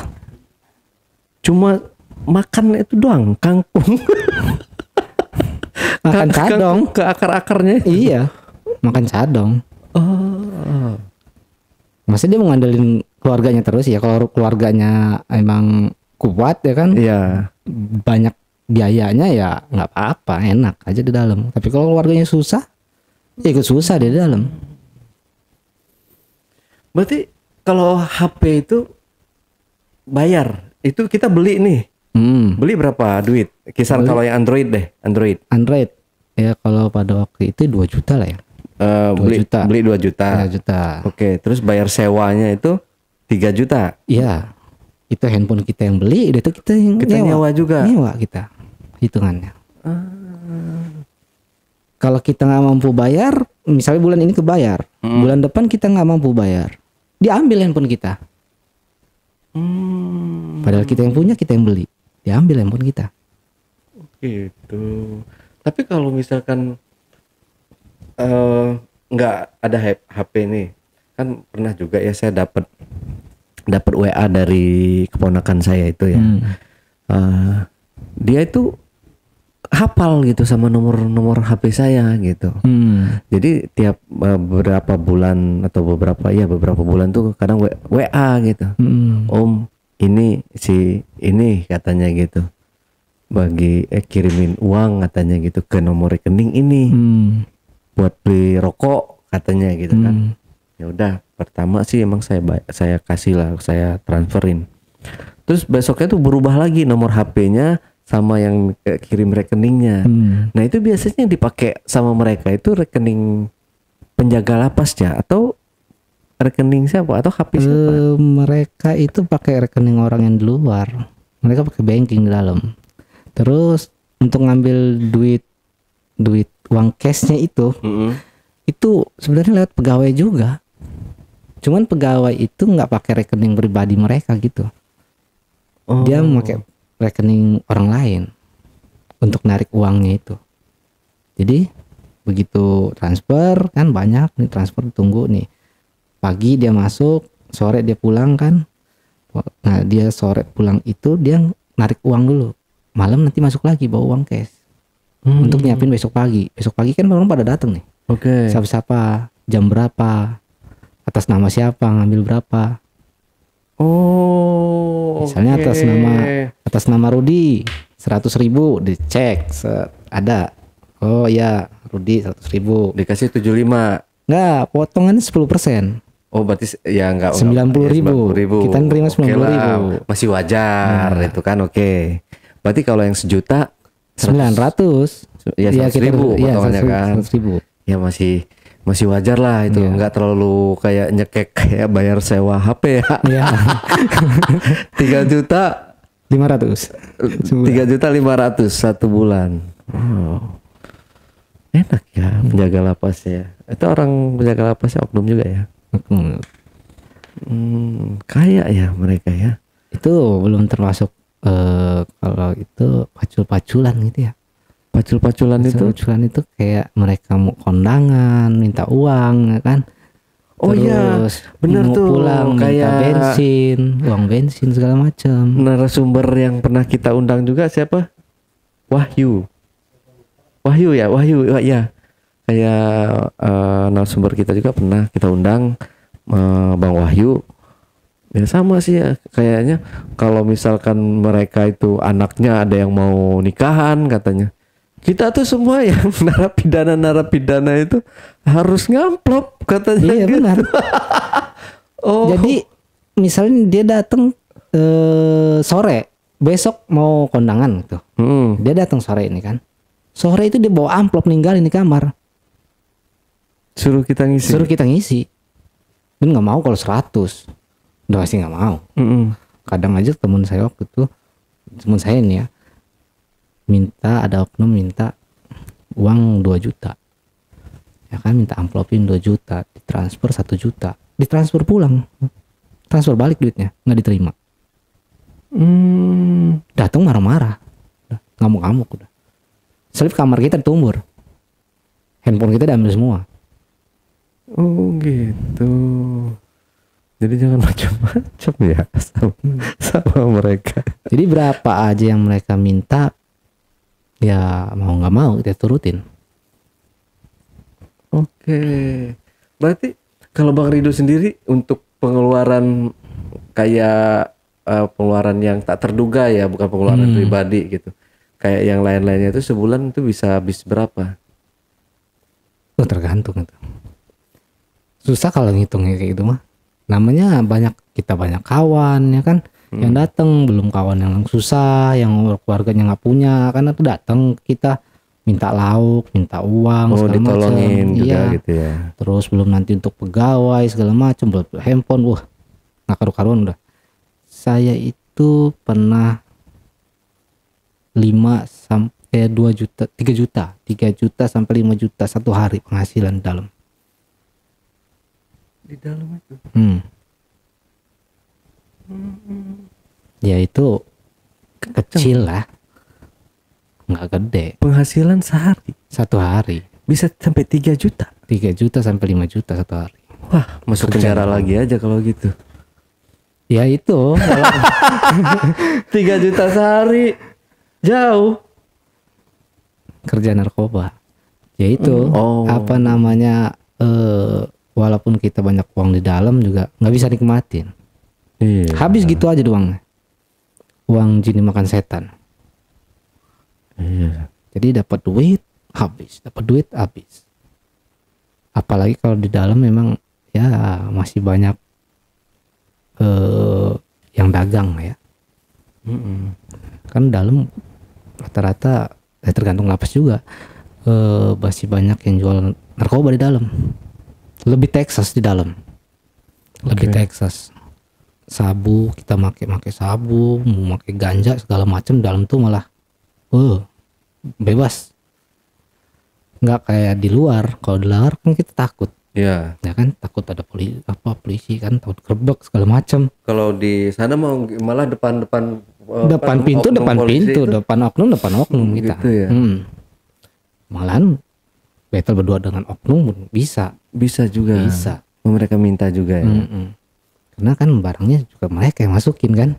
Cuma makan itu doang, kangkung. Makan cadong ke akar-akarnya. Iya, makan cadong. Oh. Masa dia mau ngandelin keluarganya terus ya? Kalau keluarganya emang kuat ya kan, Iya. banyak biayanya ya nggak apa-apa, enak aja di dalam. Tapi kalau keluarganya susah, ya ikut susah di dalam. Berarti kalau HP itu bayar, itu kita beli nih. Beli berapa duit? Kisaran kalau yang Android deh, Android ya kalau pada waktu itu 2 juta lah ya. 2 juta. Beli 2 juta. 2 juta. Oke, terus bayar sewanya itu 3 juta. Iya. Itu handphone kita yang beli, itu kita yang nyewa juga. Nyewa kita. Hitungannya. Kalau kita nggak mampu bayar, misalnya bulan ini kebayar, bulan depan kita nggak mampu bayar, diambil handphone kita. Padahal kita yang punya, kita yang beli, diambil handphone kita. Gitu. Tapi kalau misalkan nggak ada HP nih. Kan pernah juga ya saya dapat WA dari keponakan saya itu ya. Dia itu hafal gitu sama nomor HP saya gitu. Jadi tiap beberapa bulan atau beberapa bulan tuh kadang WA gitu. Om, ini si ini katanya gitu. Kirimin uang katanya gitu ke nomor rekening ini. Buat beli rokok katanya gitu kan. Ya udah, pertama sih emang saya kasih lah, saya transferin. Terus besoknya tuh berubah lagi nomor HP-nya sama yang kirim rekeningnya. Nah itu biasanya yang dipakai sama mereka itu rekening penjaga lapasnya atau rekening siapa atau HP siapa? Mereka itu pakai rekening orang yang di luar. Mereka pakai banking di dalam. Terus untuk ngambil duit uang cashnya itu sebenarnya lewat pegawai juga. Cuman pegawai itu nggak pakai rekening pribadi mereka gitu. Dia memakai rekening orang lain untuk narik uangnya itu. Jadi begitu transfer kan banyak nih, transfer tunggu nih. Pagi dia masuk, sore dia pulang kan. Nah dia sore pulang itu dia narik uang dulu. Malam nanti masuk lagi bawa uang cash untuk nyiapin besok pagi. Besok pagi kan orang pada datang nih. Oke. Siapa, jam berapa, atas nama siapa, ngambil berapa. Misalnya atas nama Rudi 100.000 dicek ada. Oh ya Rudi 100.000 Dikasih 75. Enggak, potongannya 10%. Oh berarti ya enggak 90.000. Kita nerima 90.000. Masih wajar itu kan oke. Berarti kalau yang 1.000.000 900 ya 100.000 potongannya kan. 100.000. Ya masih wajar lah itu, enggak terlalu kayak nyekek kayak bayar sewa HP ya. Iya. 3.500.000 satu bulan. Enak ya penjaga lapasnya. Itu orang penjaga lapasnya oknum juga ya. Kaya ya mereka ya. Itu belum termasuk kalau itu pacul-paculan gitu ya. Pacul-paculan itu kayak mereka mau kondangan, minta uang ya kan. Terus bener tuh pulang kayak minta uang bensin segala macam. Narasumber yang pernah kita undang juga siapa? Wahyu ya. Kayak narasumber kita juga pernah kita undang Bang Wahyu. Ya sama sih ya, kayaknya kalau misalkan mereka itu anaknya ada yang mau nikahan katanya. Kita tuh semua yang narapidana itu harus ngamplop katanya. Iya gitu. benar. Jadi misalnya dia datang sore, besok mau kondangan gitu. Dia datang sore ini kan. Sore itu dia bawa amplop ninggalin di kamar. Suruh kita ngisi. Dan nggak mau kalau 100. Udah pasti nggak mau. Kadang aja temen saya waktu itu, temen saya ini ya, ada oknum minta uang 2 juta. Ya kan minta amplopin 2 juta, ditransfer 1 juta, ditransfer pulang. Transfer balik duitnya, nggak diterima. Datang marah-marah. Ngamuk-ngamuk udah. Selip kamar kita ditumbur. Handphone kita diambil semua. Oh gitu. Jadi jangan macam-macam ya sama mereka. Jadi berapa aja yang mereka minta, ya mau nggak mau kita turutin. Oke. Berarti kalau Bang Rido sendiri untuk pengeluaran kayak pengeluaran yang tak terduga ya, bukan pengeluaran pribadi gitu. Kayak yang lain-lainnya itu sebulan itu bisa habis berapa? Tergantung itu. Susah kalau ngitungnya kayak gitu mah. Namanya kita banyak kawan ya kan, yang datang belum kawan yang susah, yang keluarganya nggak punya, karena tuh datang kita minta lauk, minta uang, segala ditolongin macam. juga Iya. gitu ya. Terus belum nanti untuk pegawai segala macam, buat handphone, wah nggak karu-karuan udah. Saya itu pernah 5 sampai 2 juta, 3 juta sampai 5 juta satu hari penghasilan dalam. Di dalam itu. Ya itu kecil lah, nggak gede. Penghasilan sehari. Satu hari. Bisa sampai 3 juta. 3 juta sampai 5 juta satu hari. Wah, masuk penjara lagi aja kalau gitu. Ya itu kalau 3 juta sehari. Jauh. kerja narkoba. Ya itu Oh. apa namanya walaupun kita banyak uang di dalam juga nggak bisa nikmatin. Iya. Habis gitu aja doang. Uang jin makan setan. Iya. Jadi dapat duit habis, dapat duit habis. Apalagi kalau di dalam memang ya masih banyak yang dagang ya. Kan dalam rata-rata tergantung lapas juga masih banyak yang jual narkoba di dalam. Lebih Texas di dalam. Lebih Texas. Sabu kita make sabu, mau make ganja segala macam dalam tuh malah bebas. Nggak kayak di luar. Kalau di luar kan kita takut. Iya. Ya kan takut ada polisi kan, takut gerbek segala macam. Kalau di sana mau malah depan Pintu oknum polisi itu. depan oknum kita. Gitu ya. Malahan battle berdua dengan oknum pun bisa. Bisa juga. Bisa. Mereka minta juga ya. Karena kan barangnya juga mereka yang masukin kan.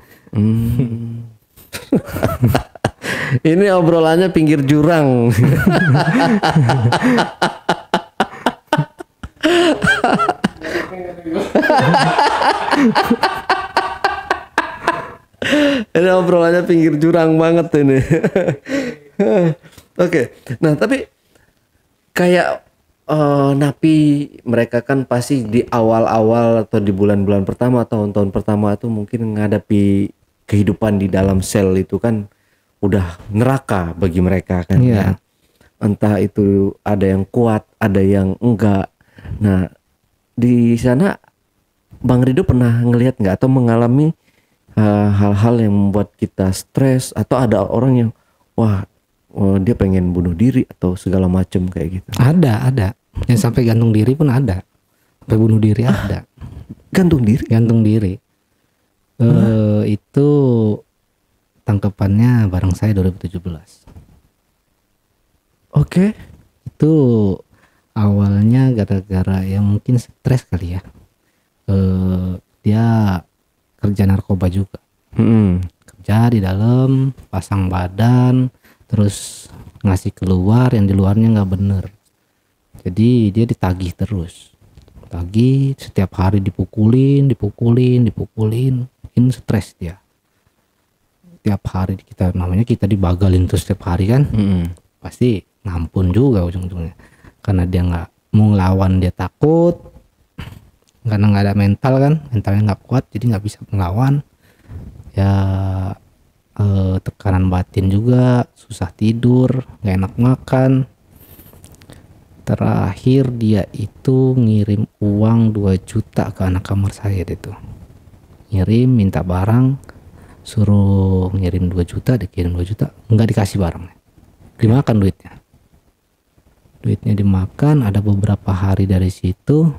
Ini obrolannya pinggir jurang. Ini obrolannya pinggir jurang banget ini. Oke. Nah, tapi kayak napi mereka kan pasti di awal-awal atau di bulan-bulan pertama, tahun-tahun pertama itu mungkin menghadapi kehidupan di dalam sel itu kan udah neraka bagi mereka kan. Iya. Ya. Entah itu ada yang kuat, ada yang enggak. Nah, di sana Bang Rido pernah ngelihat nggak atau mengalami hal-hal yang membuat kita stres atau ada orang yang dia pengen bunuh diri atau segala macam kayak gitu? Ada. Yang sampai gantung diri pun ada. Sampai bunuh diri ada. Gantung diri? Gantung diri. Itu tangkapannya bareng saya 2017. Oke. Itu awalnya gara-gara yang mungkin stres kali ya. Dia kerja narkoba juga. Kerja di dalam, pasang badan, terus ngasih keluar yang di luarnya nggak bener. Jadi dia ditagih terus. Tagih setiap hari dipukulin, mungkin stres dia. Setiap hari kita dibagalin terus setiap hari kan. Pasti ngampun juga ujung-ujungnya. Karena dia nggak mau ngelawan, dia takut. Karena nggak ada mental kan, mentalnya nggak kuat, jadi nggak bisa melawan. Ya tekanan batin juga, susah tidur, nggak enak makan. Terakhir dia itu ngirim uang 2 juta ke anak kamar saya itu. Ngirim minta barang, suruh ngirim 2 juta, dikirim 2 juta, nggak dikasih barangnya. Dimakan duitnya. Duitnya dimakan, ada beberapa hari dari situ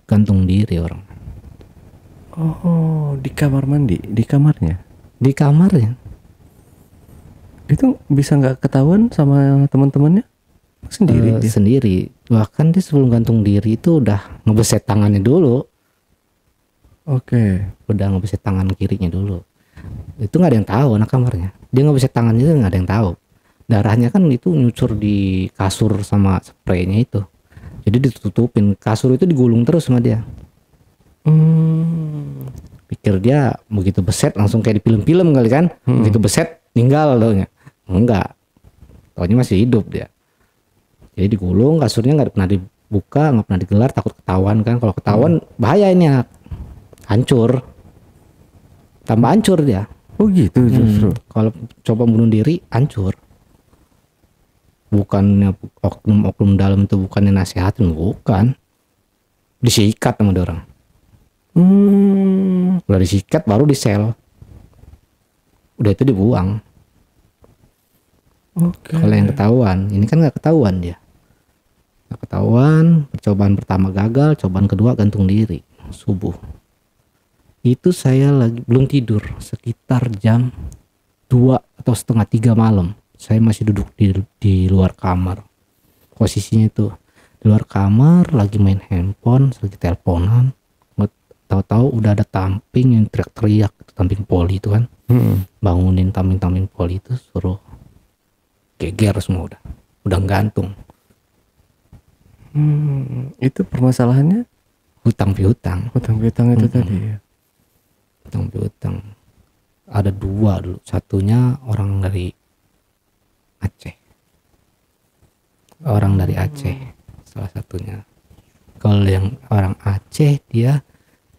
gantung diri orang. Oh, di kamar mandi, di kamarnya? Di kamarnya. Itu bisa nggak ketahuan sama teman-temannya? Sendiri dia? Sendiri. Bahkan dia sebelum gantung diri itu udah ngebeset tangannya dulu. Oke. Udah ngebeset tangan kirinya dulu. Itu nggak ada yang tahu anak kamarnya. Dia ngebeset tangannya itu nggak ada yang tahu. Darahnya kan itu nyucur di kasur sama spraynya itu. Jadi ditutupin. Kasur itu digulung terus sama dia. Pikir dia begitu beset langsung kayak di film-film kali kan. Begitu beset tinggal taunya. Enggak. Taunya masih hidup dia. Jadi digulung, kasurnya nggak pernah dibuka, nggak pernah digelar, takut ketahuan kan. Kalau ketahuan bahaya ini anak. Hancur. Tambah hancur dia. Oh gitu justru. Kalau coba bunuh diri hancur. Bukannya oknum dalam itu bukannya nasihatin, bukan. Disikat sama dia orang. Udah disikat baru di sel. Udah itu dibuang. Oke. Kalau yang ketahuan, ini kan nggak ketahuan dia. Nggak ketahuan, percobaan pertama gagal, cobaan kedua gantung diri subuh. Itu saya lagi belum tidur sekitar jam 2 atau setengah 3 malam. Saya masih duduk di luar kamar. posisinya itu di luar kamar lagi main handphone, lagi teleponan, nggak tahu-tahu udah ada tamping yang teriak-teriak, tamping poli itu kan. Bangunin tamping poli itu, suruh geger semua, udah gantung. Itu permasalahannya Hutang piutang itu tadi ya. hutang piutang. Ada 2 dulu, satunya orang dari Aceh, salah satunya. Kalau yang orang Aceh dia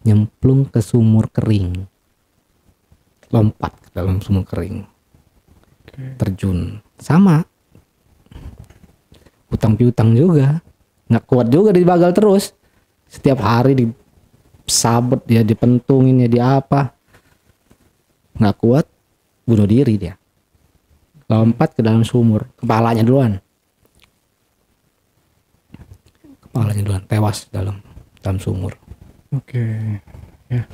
nyemplung ke sumur kering, lompat ke dalam sumur kering, terjun, sama hutang piutang juga, nggak kuat juga dibagal terus, setiap hari disabet dia, dipentungin ya, di apa, nggak kuat, bunuh diri dia, lompat ke dalam sumur, kepalanya duluan, tewas dalam sumur. Oke. Ya.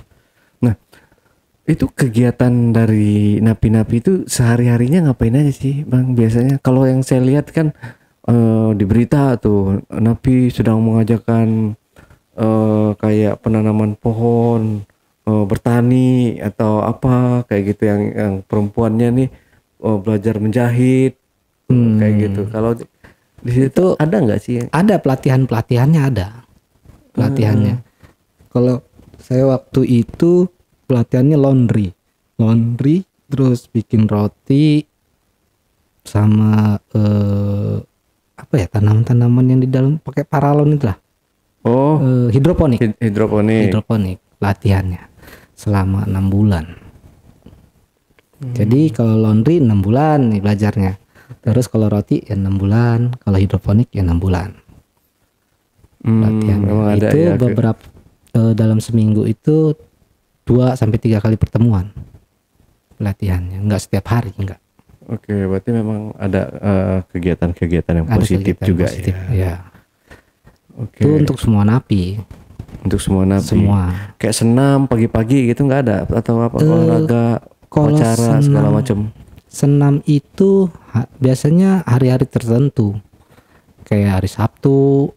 Nah, itu kegiatan dari napi-napi itu sehari-harinya ngapain aja sih, Bang? Biasanya kalau yang saya lihat kan di berita tuh napi sedang mengajarkan kayak penanaman pohon, bertani atau apa kayak gitu, yang perempuannya nih belajar menjahit kayak gitu. Kalau di situ ada nggak sih? Ada pelatihannya, ada pelatihannya. Kalau saya waktu itu pelatihannya laundry, terus bikin roti sama apa ya, tanaman-tanaman yang di dalam pakai paralon itu lah. Hidroponik pelatihannya selama 6 bulan. Jadi kalau laundry 6 bulan nih belajarnya. Terus kalau roti ya 6 bulan, kalau hidroponik ya 6 bulan. Pelatihannya itu ya, beberapa dalam seminggu itu 2-3 kali pertemuan pelatihannya, enggak setiap hari, enggak. Oke, berarti memang ada kegiatan-kegiatan yang positif juga ya. Oke. Itu untuk semua napi. Semua. Kayak senam pagi-pagi gitu nggak ada, atau apa, olahraga, upacara segala macam. Senam itu biasanya hari-hari tertentu, kayak hari Sabtu,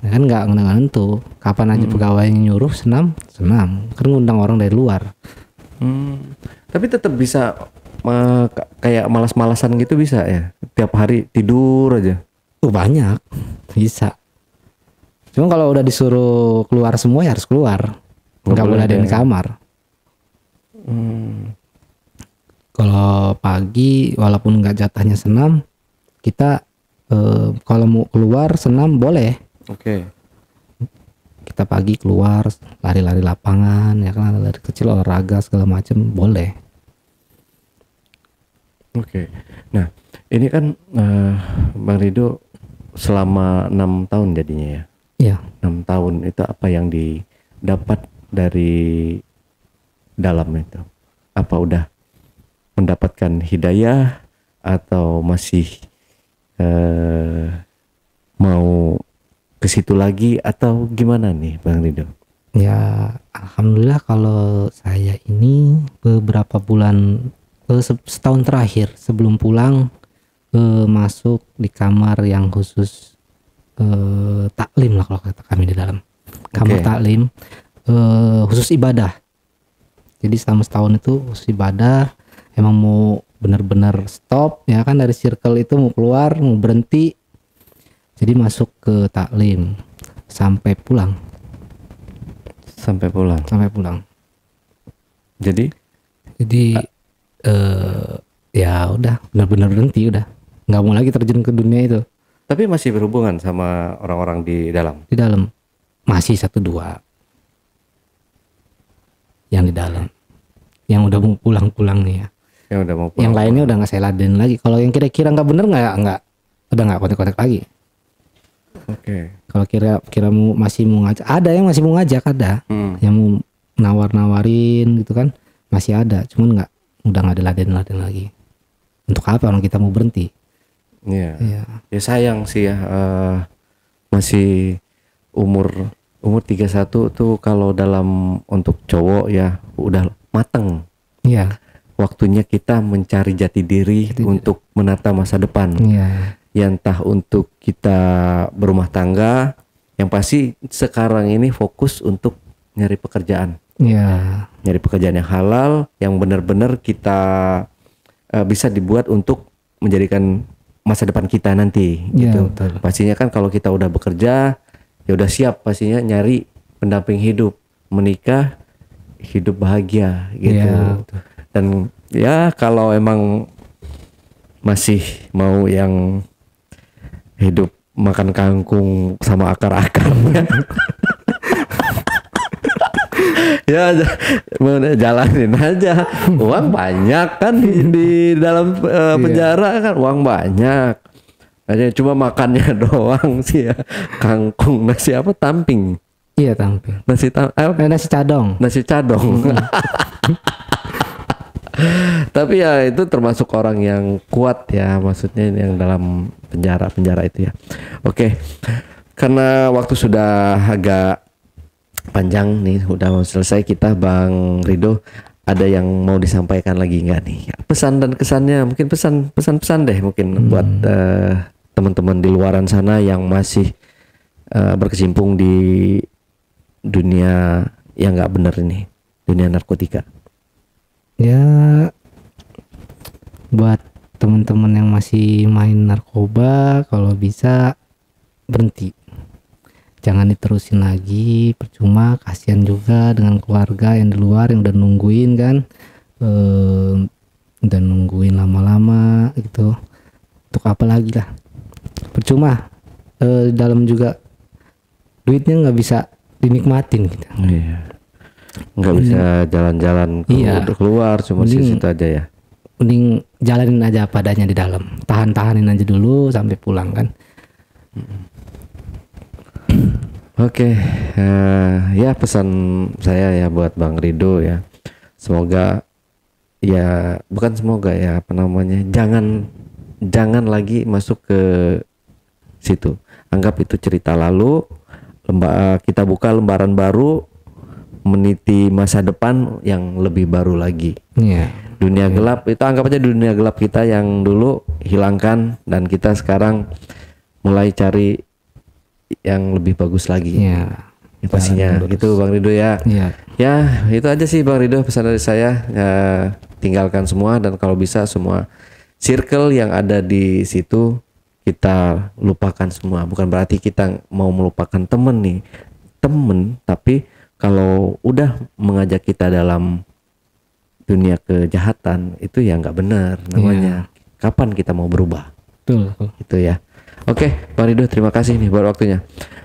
kan nggak nentu. Kapan aja pegawainya nyuruh senam, kan ngundang orang dari luar. Tapi tetap bisa kayak malas-malasan gitu bisa ya? Tiap hari tidur aja? Banyak, bisa. Cuma kalau udah disuruh keluar semua ya harus keluar, nggak boleh ada di kamar. Kalau pagi walaupun nggak jatahnya senam, kita kalau mau keluar senam boleh. Oke. Kita pagi keluar lari-lari lapangan, ya kan, lari kecil, olahraga segala macam boleh. Oke. Nah, ini kan Bang Rido selama 6 tahun jadinya ya. Iya. 6 tahun itu apa yang didapat dari dalam itu? Apa udah mendapatkan hidayah atau masih mau ke situ lagi atau gimana nih Bang Rido? Ya, alhamdulillah kalau saya ini beberapa bulan, setahun terakhir sebelum pulang, masuk di kamar yang khusus taklim lah, kalau kata kami di dalam kamar taklim, khusus ibadah. Jadi selama setahun itu khusus ibadah, emang mau benar-benar stop ya kan, dari circle itu mau keluar, mau berhenti, jadi masuk ke taklim sampai pulang. Jadi ya udah benar-benar berhenti, udah nggak mau lagi terjun ke dunia itu. Tapi masih berhubungan sama orang-orang di dalam? Di dalam masih 1-2 yang di dalam, yang udah mau pulang nih ya. Yang udah mau pulang. Yang lainnya udah nggak saya ladenin lagi. Kalau yang kira-kira nggak bener udah nggak kontak-kontak lagi. Oke. Kalau kira masih mau ngajak, ada yang masih mau ngajak, ada yang mau nawar-nawarin gitu kan, masih ada. Cuman udah nggak diladenin lagi. Untuk apa orang kita mau berhenti? Iya. Ya sayang sih ya, masih umur 31 tuh kalau dalam untuk cowok ya udah mateng. Iya. Waktunya kita mencari jati diri untuk menata masa depan. Iya. ya entah untuk kita berumah tangga, yang pasti sekarang ini fokus untuk nyari pekerjaan. Ya. Nyari pekerjaan yang halal, yang benar-benar kita bisa dibuat untuk menjadikan masa depan kita nanti gitu. Betul. Pastinya kan kalau kita udah bekerja, ya udah siap pastinya nyari pendamping hidup, menikah, hidup bahagia gitu. Ya, Dan ya kalau emang masih mau yang hidup makan kangkung sama akar-akarnya ya jalanin aja, uang banyak kan di dalam penjara kan, uang banyak aja, cuma makannya doang sih ya, kangkung, nasi apa, tamping. Iya, tamping. Nasi cadong. Nasi cadong. Tapi ya itu termasuk orang yang kuat ya, maksudnya yang dalam penjara itu ya. Oke. Karena waktu sudah agak panjang nih, udah mau selesai kita, Bang Rido, ada yang mau disampaikan lagi nggak nih? Pesan dan kesannya, mungkin pesan deh mungkin buat teman-teman di luaran sana yang masih berkecimpung di dunia yang nggak benar ini, dunia narkotika. Ya, buat teman-teman yang masih main narkoba, kalau bisa berhenti, jangan diterusin lagi, percuma, kasihan juga dengan keluarga yang di luar yang udah nungguin kan, udah nungguin lama-lama gitu, untuk apa lagi lah, percuma. Dalam juga duitnya nggak bisa dinikmatin gitu. Iya. Nggak bisa jalan-jalan keluar, cuma di situ aja ya. Mending jalanin aja apa adanya di dalam, tahanin aja dulu sampai pulang kan. Oke, ya pesan saya ya buat Bang Rido ya, semoga ya, bukan semoga ya, apa namanya, jangan lagi masuk ke situ, anggap itu cerita lalu, kita buka lembaran baru, meniti masa depan yang lebih baru lagi. Iya. Dunia gelap itu anggap aja dunia gelap kita yang dulu hilangkan, dan kita sekarang mulai cari yang lebih bagus lagi. Iya. Ya, pastinya gitu Bang Rido ya. Iya. Ya itu aja sih Bang Rido, pesan dari saya, tinggalkan semua, dan kalau bisa semua circle yang ada di situ kita lupakan semua. Bukan berarti kita mau melupakan temen, tapi kalau udah mengajak kita dalam dunia kejahatan itu ya nggak benar namanya. Kapan kita mau berubah? Betul. Gitu ya. Oke, Bang Rido, terima kasih nih buat waktunya.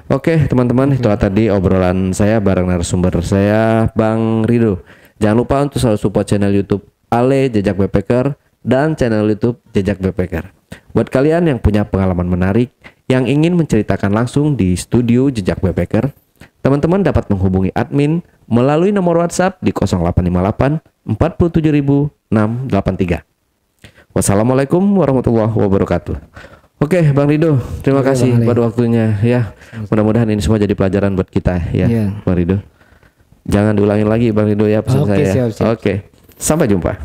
Oke, teman-teman, itulah tadi obrolan saya bareng narasumber saya, Bang Rido. Jangan lupa untuk selalu support channel YouTube Ale Jejak Backpacker dan channel YouTube Jejak Backpacker. Buat kalian yang punya pengalaman menarik yang ingin menceritakan langsung di studio Jejak Backpacker, teman-teman dapat menghubungi admin melalui nomor WhatsApp di 0858 47683. Wassalamualaikum warahmatullahi wabarakatuh. Oke, Bang Rido, terima kasih buat waktunya ya. Mudah-mudahan ini semua jadi pelajaran buat kita ya, Bang Rido. Jangan diulangin lagi Bang Rido ya pesan saya. Siap. Oke, sampai jumpa.